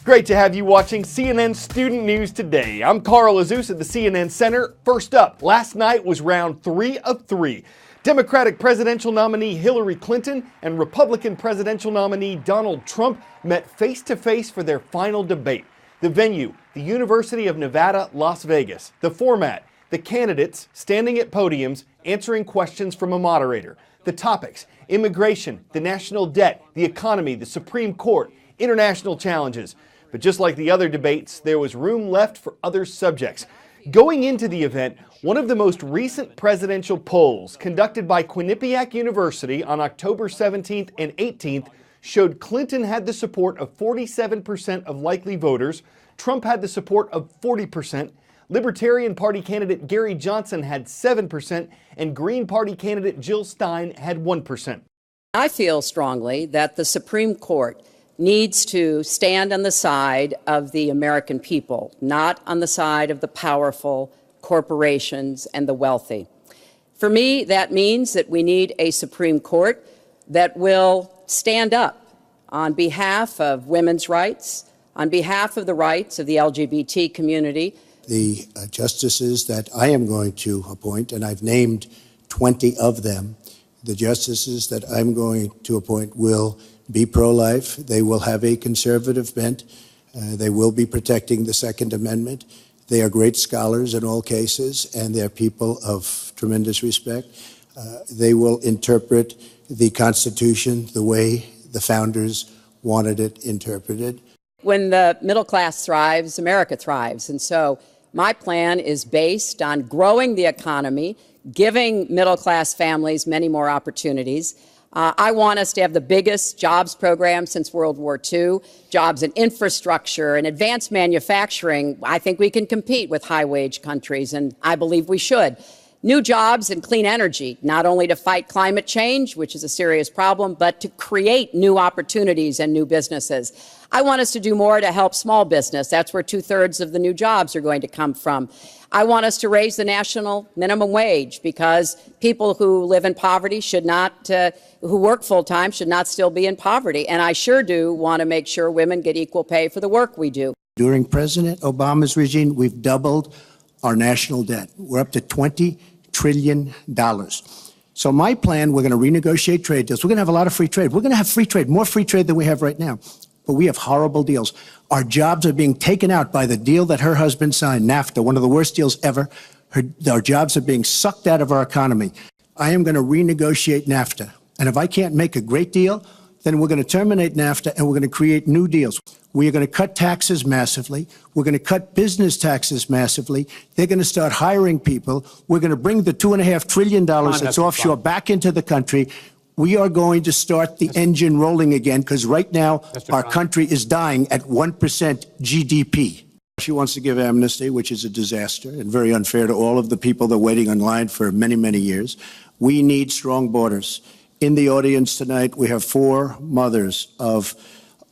Great to have you watching CNN Student News today. I'm Carl Azus at the CNN Center. First up, last night was round 3 of 3. Democratic presidential nominee Hillary Clinton and Republican presidential nominee Donald Trump met face-to-face for their final debate. The venue, the University of Nevada, Las Vegas. The format, the candidates standing at podiums answering questions from a moderator. The topics, immigration, the national debt, the economy, the Supreme Court, international challenges. But just like the other debates, there was room left for other subjects. Going into the event, one of the most recent presidential polls conducted by Quinnipiac University on October 17th and 18th showed Clinton had the support of 47% of likely voters, Trump had the support of 40%, Libertarian Party candidate Gary Johnson had 7%, and Green Party candidate Jill Stein had 1%. I feel strongly that the Supreme Court needs to stand on the side of the American people, not on the side of the powerful, corporations, and the wealthy. For me, that means that we need a Supreme Court that will stand up on behalf of women's rights, on behalf of the rights of the LGBT community. The justices that I am going to appoint, and I've named 20 of them, the justices that I'm going to appoint will be pro-life. They will have a conservative bent. They will be protecting the Second Amendment. They are great scholars in all cases, and they're people of tremendous respect. They will interpret the Constitution the way the founders wanted it interpreted. When the middle class thrives, America thrives. And so my plan is based on growing the economy, giving middle class families many more opportunities. I want us to have the biggest jobs program since World War II, jobs in infrastructure and advanced manufacturing. I think we can compete with high-wage countries, and I believe we should. New jobs and clean energy, not only to fight climate change, which is a serious problem, but to create new opportunities and new businesses. I want us to do more to help small business. That's where 2/3 of the new jobs are going to come from. I want us to raise the national minimum wage because people who live in poverty should not, who work full-time should not still be in poverty. And I sure do want to make sure women get equal pay for the work we do. During President Obama's regime, we've doubled our national debt. We're up to $20 trillion. So my plan, we're going to renegotiate trade deals. We're going to have a lot of free trade. We're going to have free trade, more free trade than we have right now. But we have horrible deals. Our jobs are being taken out by the deal that her husband signed, NAFTA, one of the worst deals ever. Our jobs are being sucked out of our economy. I am going to renegotiate NAFTA. And if I can't make a great deal, then we're going to terminate NAFTA and we're going to create new deals. We are going to cut taxes massively. We're going to cut business taxes massively. They're going to start hiring people. We're going to bring the $2.5 trillion that's offshore back into the country. We are going to start the engine rolling again because right now our country is dying at 1% GDP. She wants to give amnesty, which is a disaster and very unfair to all of the people that are waiting online for many, many years. We need strong borders. In the audience tonight, we have 4 mothers of,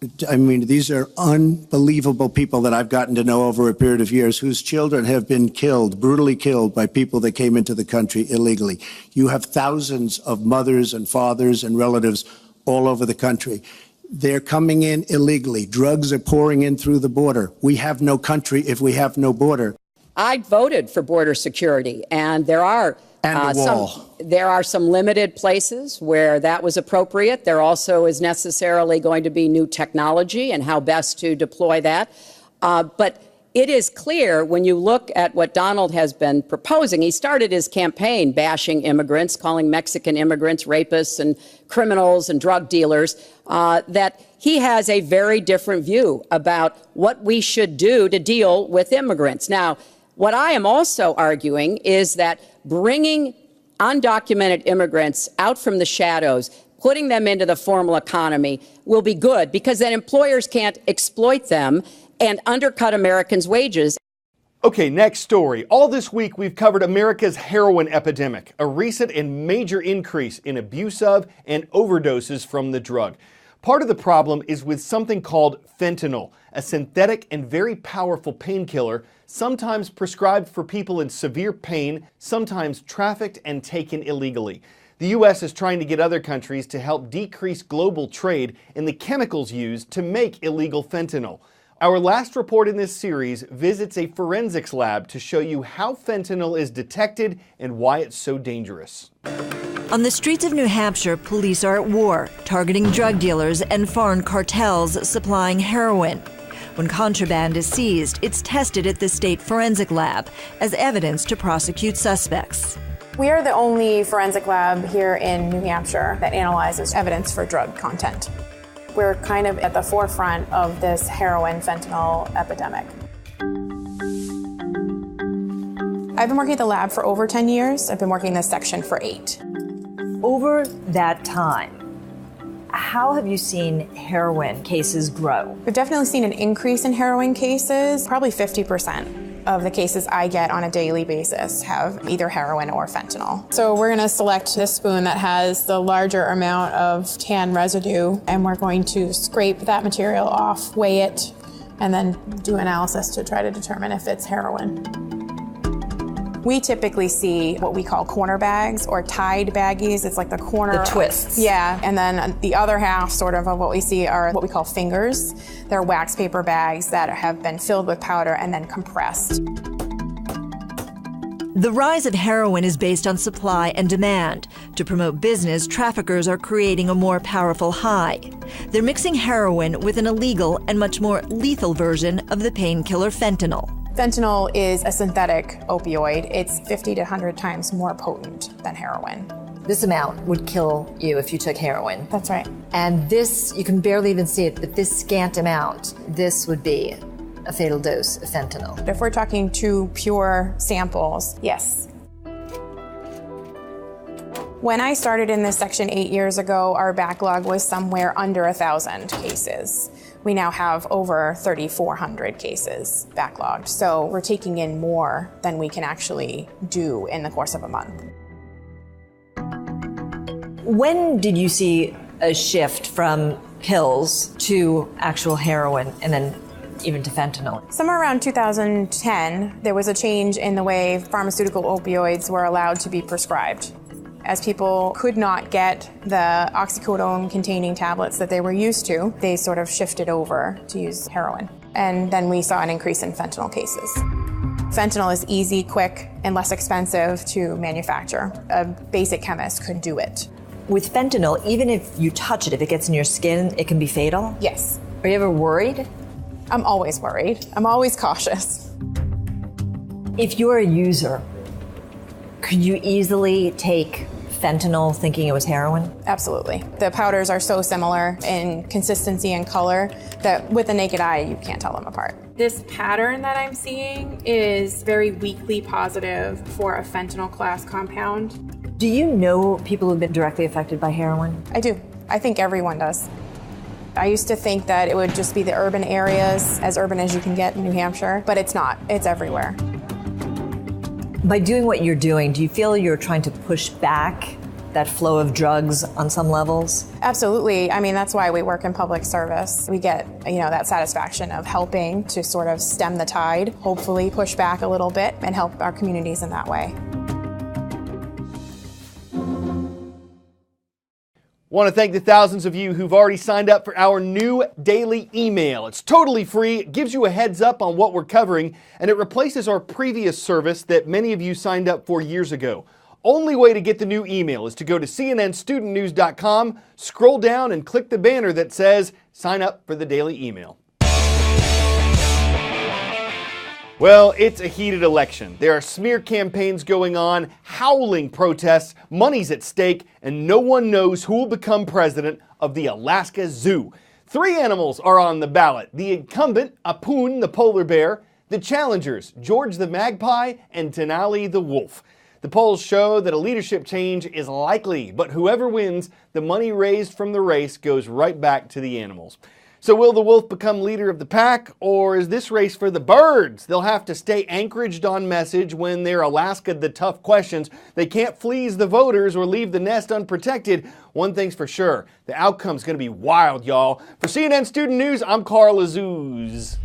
these are unbelievable people that I've gotten to know over a period of years whose children have been killed, brutally killed by people that came into the country illegally. You have thousands of mothers and fathers and relatives all over the country. They're coming in illegally. Drugs are pouring in through the border. We have no country if we have no border. I voted for border security, and there are some limited places where that was appropriate. There also is necessarily going to be new technology and how best to deploy that. But it is clear when you look at what Donald has been proposing, he started his campaign bashing immigrants, calling Mexican immigrants rapists and criminals and drug dealers, that he has a very different view about what we should do to deal with immigrants. Now, what I am also arguing is that bringing undocumented immigrants out from the shadows, putting them into the formal economy will be good because then employers can't exploit them and undercut Americans' wages. Okay, next story. All this week we've covered America's heroin epidemic, a recent and major increase in abuse of and overdoses from the drug. Part of the problem is with something called fentanyl, a synthetic and very powerful painkiller, sometimes prescribed for people in severe pain, sometimes trafficked and taken illegally. The U.S. is trying to get other countries to help decrease global trade in the chemicals used to make illegal fentanyl. Our last report in this series visits a forensics lab to show you how fentanyl is detected and why it's so dangerous. On the streets of New Hampshire, police are at war, targeting drug dealers and foreign cartels supplying heroin. When contraband is seized, it's tested at the state forensic lab as evidence to prosecute suspects. We are the only forensic lab here in New Hampshire that analyzes evidence for drug content. We're kind of at the forefront of this heroin fentanyl epidemic. I've been working at the lab for over 10 years. I've been working in this section for 8. Over that time, how have you seen heroin cases grow? We've definitely seen an increase in heroin cases. Probably 50% of the cases I get on a daily basis have either heroin or fentanyl. So we're going to select this spoon that has the larger amount of tan residue, and we're going to scrape that material off, weigh it, and then do analysis to try to determine if it's heroin. We typically see what we call corner bags or tied baggies. It's like the corner. The twists. Yeah, and then the other half sort of what we see are what we call fingers. They're wax paper bags that have been filled with powder and then compressed. The rise of heroin is based on supply and demand. To promote business, traffickers are creating a more powerful high. They're mixing heroin with an illegal and much more lethal version of the painkiller fentanyl. Fentanyl is a synthetic opioid. It's 50 to 100 times more potent than heroin. This amount would kill you if you took heroin. That's right. And this, you can barely even see it, but this scant amount, this would be a fatal dose of fentanyl. If we're talking 2 pure samples, yes. When I started in this section 8 years ago, our backlog was somewhere under 1,000 cases. We now have over 3,400 cases backlogged. So we're taking in more than we can actually do in the course of a month. When did you see a shift from pills to actual heroin and then even to fentanyl? Somewhere around 2010, there was a change in the way pharmaceutical opioids were allowed to be prescribed. As people could not get the oxycodone-containing tablets that they were used to, they sort of shifted over to use heroin. And then we saw an increase in fentanyl cases. Fentanyl is easy, quick, and less expensive to manufacture. A basic chemist could do it. With fentanyl, even if you touch it, if it gets in your skin, it can be fatal? Yes. Are you ever worried? I'm always worried. I'm always cautious. If you're a user, could you easily take fentanyl thinking it was heroin? Absolutely. The powders are so similar in consistency and color that with the naked eye, you can't tell them apart. This pattern that I'm seeing is very weakly positive for a fentanyl class compound. Do you know people who've been directly affected by heroin? I do. I think everyone does. I used to think that it would just be the urban areas, as urban as you can get in New Hampshire, but it's not. It's everywhere. By doing what you're doing, do you feel you're trying to push back that flow of drugs on some levels? Absolutely. I mean, that's why we work in public service. We get, that satisfaction of helping to sort of stem the tide, hopefully push back a little bit and help our communities in that way. Want to thank the thousands of you who've already signed up for our new daily email. It's totally free, it gives you a heads up on what we're covering, and it replaces our previous service that many of you signed up for years ago. Only way to get the new email is to go to cnnstudentnews.com, scroll down and click the banner that says sign up for the daily email. Well, it's a heated election. There are smear campaigns going on, howling protests, money's at stake, and no one knows who will become president of the Alaska Zoo. 3 animals are on the ballot: the incumbent, Apun the polar bear, the challengers, George the magpie, and Denali the wolf. The polls show that a leadership change is likely, but whoever wins, the money raised from the race goes right back to the animals. So will the wolf become leader of the pack, or is this race for the birds? They'll have to stay anchored on message when they're Alaska'd the tough questions. They can't fleece the voters or leave the nest unprotected. One thing's for sure, the outcome's going to be wild, y'all. For CNN Student News, I'm Carl Azuz.